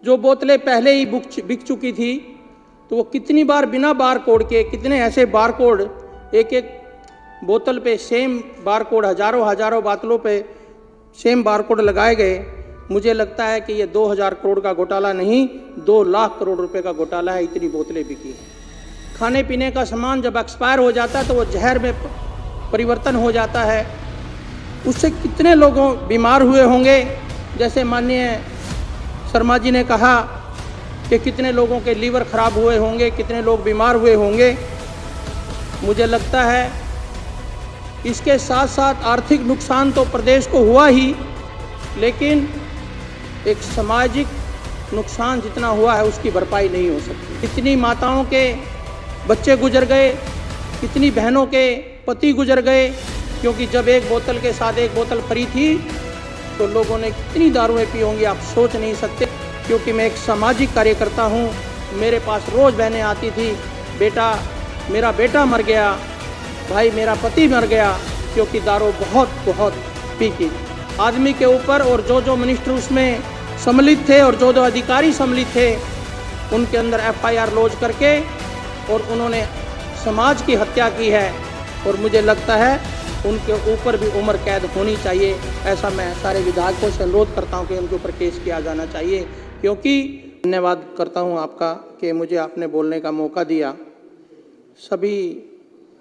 जो बोतलें पहले ही बिक चुकी थी, तो वो कितनी बार बिना बार कोड के, कितने ऐसे बार कोड, एक एक बोतल पे सेम बार कोड, हजारों बोतलों पे सेम बार कोड लगाए गए। मुझे लगता है कि ये 2000 करोड़ का घोटाला नहीं, 2 लाख करोड़ रुपए का घोटाला है। इतनी बोतलें बिकी हैं। खाने पीने का सामान जब एक्सपायर हो जाता है तो वो जहर में परिवर्तन हो जाता है। उससे कितने लोगों बीमार हुए होंगे। जैसे माननीय शर्मा जी ने कहा कि कितने लोगों के लीवर खराब हुए होंगे, कितने लोग बीमार हुए होंगे। मुझे लगता है इसके साथ साथ आर्थिक नुकसान तो प्रदेश को हुआ ही, लेकिन एक सामाजिक नुकसान जितना हुआ है उसकी भरपाई नहीं हो सकती। कितनी माताओं के बच्चे गुजर गए, कितनी बहनों के पति गुजर गए, क्योंकि जब एक बोतल के साथ एक बोतल फ्री थी तो लोगों ने कितनी दारुएं पी होंगी, आप सोच नहीं सकते। क्योंकि मैं एक सामाजिक कार्यकर्ता हूँ, मेरे पास रोज़ बहनें आती थी, बेटा मेरा बेटा मर गया, भाई मेरा पति मर गया, क्योंकि दारू बहुत पी थी। आदमी के ऊपर, और जो मिनिस्टर उसमें सम्मिलित थे और जो अधिकारी सम्मिलित थे, उनके अंदर FIR लॉन्च करके और उन्होंने समाज की हत्या की है। और मुझे लगता है उनके ऊपर भी उम्र कैद होनी चाहिए। ऐसा मैं सारे विधायकों से अनुरोध करता हूं कि उनके ऊपर केस किया जाना चाहिए। क्योंकि धन्यवाद करता हूं आपका कि मुझे आपने बोलने का मौका दिया। सभी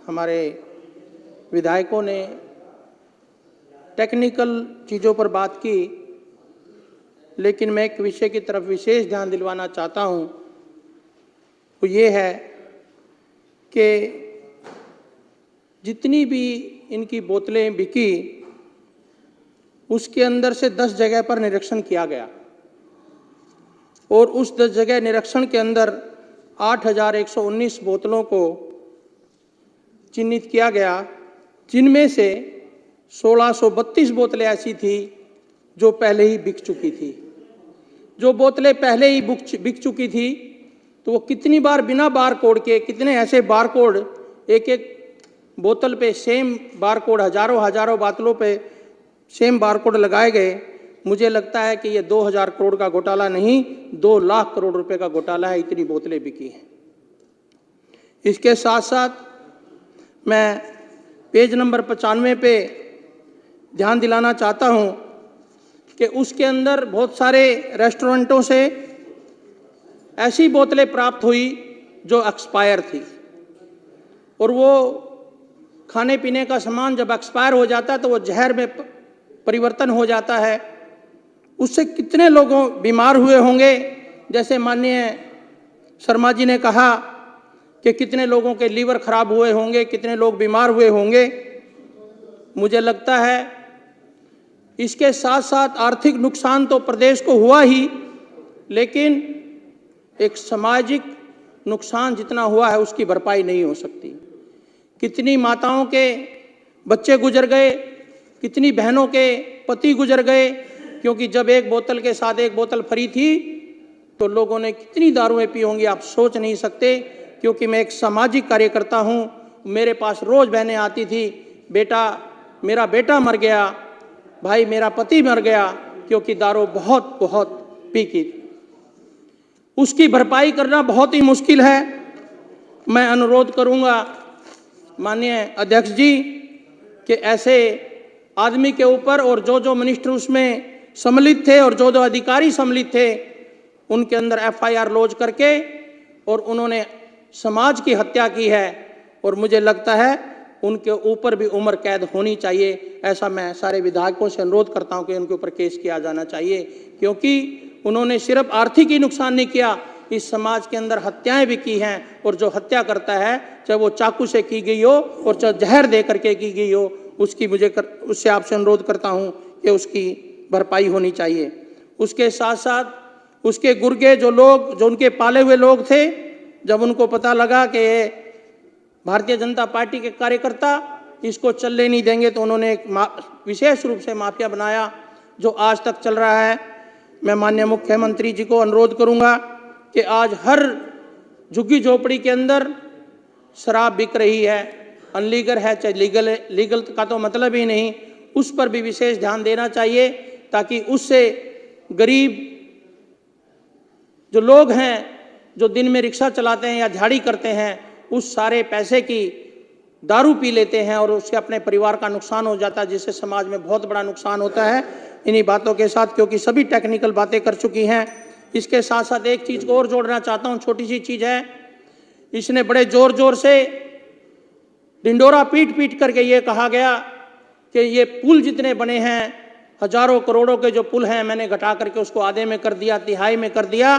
हमारे विधायकों ने टेक्निकल चीज़ों पर बात की, लेकिन मैं एक विषय की तरफ विशेष ध्यान दिलवाना चाहता हूं, वो ये है कि जितनी भी इनकी बोतलें बिकी, उसके अंदर से 10 जगह पर निरीक्षण किया गया और उस 10 जगह निरीक्षण के अंदर 8119 बोतलों को चिन्हित किया गया, जिनमें से 1632 बोतलें ऐसी थी जो पहले ही बिक चुकी थी। जो बोतलें पहले ही बिक चुकी थी, तो वो कितनी बार बिना बार कोड के, कितने ऐसे बार कोड, एक एक बोतल पे सेम बार कोड, हजारों बोतलों पे सेम बार कोड लगाए गए। मुझे लगता है कि ये 2000 करोड़ का घोटाला नहीं, 2 लाख करोड़ रुपए का घोटाला है। इतनी बोतलें बिकी हैं। इसके साथ साथ मैं पेज नंबर 95 पे ध्यान दिलाना चाहता हूं कि उसके अंदर बहुत सारे रेस्टोरेंटों से ऐसी बोतलें प्राप्त हुई जो एक्सपायर थी, और वो खाने पीने का सामान जब एक्सपायर हो जाता है तो वो जहर में परिवर्तन हो जाता है। उससे कितने लोगों बीमार हुए होंगे। जैसे माननीय शर्मा जी ने कहा कि कितने लोगों के लीवर खराब हुए होंगे, कितने लोग बीमार हुए होंगे। मुझे लगता है इसके साथ साथ आर्थिक नुकसान तो प्रदेश को हुआ ही, लेकिन एक सामाजिक नुकसान जितना हुआ है उसकी भरपाई नहीं हो सकती। कितनी माताओं के बच्चे गुजर गए, कितनी बहनों के पति गुजर गए, क्योंकि जब एक बोतल के साथ एक बोतल फ्री थी तो लोगों ने कितनी दारुएं पी होंगी, आप सोच नहीं सकते। क्योंकि मैं एक सामाजिक कार्यकर्ता हूं, मेरे पास रोज़ बहनें आती थी, बेटा मेरा बेटा मर गया, भाई मेरा पति मर गया, क्योंकि दारू बहुत पी थी। उसकी भरपाई करना बहुत ही मुश्किल है। मैं अनुरोध करूंगा माननीय अध्यक्ष जी कि ऐसे आदमी के ऊपर, और जो मिनिस्टर उसमें सम्मिलित थे और जो अधिकारी सम्मिलित थे, उनके अंदर FIR लॉन्च करके और उन्होंने समाज की हत्या की है। और मुझे लगता है उनके ऊपर भी उम्र कैद होनी चाहिए। ऐसा मैं सारे विधायकों से अनुरोध करता हूं कि उनके ऊपर केस किया जाना चाहिए। क्योंकि उन्होंने सिर्फ आर्थिक ही नुकसान नहीं किया, इस समाज के अंदर हत्याएं भी की हैं। और जो हत्या करता है, चाहे वो चाकू से की गई हो और चाहे जहर दे करके की गई हो, उसकी उससे आपसे अनुरोध करता हूं कि उसकी भरपाई होनी चाहिए। उसके साथ साथ उसके गुर्गे जो उनके पाले हुए लोग थे, जब उनको पता लगा कि भारतीय जनता पार्टी के कार्यकर्ता इसको चलने नहीं देंगे, तो उन्होंने एक विशेष रूप से माफिया बनाया जो आज तक चल रहा है। मैं माननीय मुख्यमंत्री जी को अनुरोध करूंगा कि आज हर झुग्गी झोपड़ी के अंदर शराब बिक रही है, अनलीगल है चाहे लीगल है, लीगल का तो मतलब ही नहीं, उस पर भी विशेष ध्यान देना चाहिए ताकि उससे गरीब जो लोग हैं जो दिन में रिक्शा चलाते हैं या झाड़ी करते हैं, उस सारे पैसे की दारू पी लेते हैं और उससे अपने परिवार का नुकसान हो जाता है, जिससे समाज में बहुत बड़ा नुकसान होता है। इन्हीं बातों के साथ, क्योंकि सभी टेक्निकल बातें कर चुकी हैं, इसके साथ साथ एक चीज को और जोड़ना चाहता हूं, छोटी सी चीज है। इसने बड़े जोर जोर से ढिंडोरा पीट पीट करके ये कहा गया कि ये पुल जितने बने हैं, हजारों करोड़ों के जो पुल हैं, मैंने घटा करके उसको आधे में कर दिया, तिहाई में कर दिया।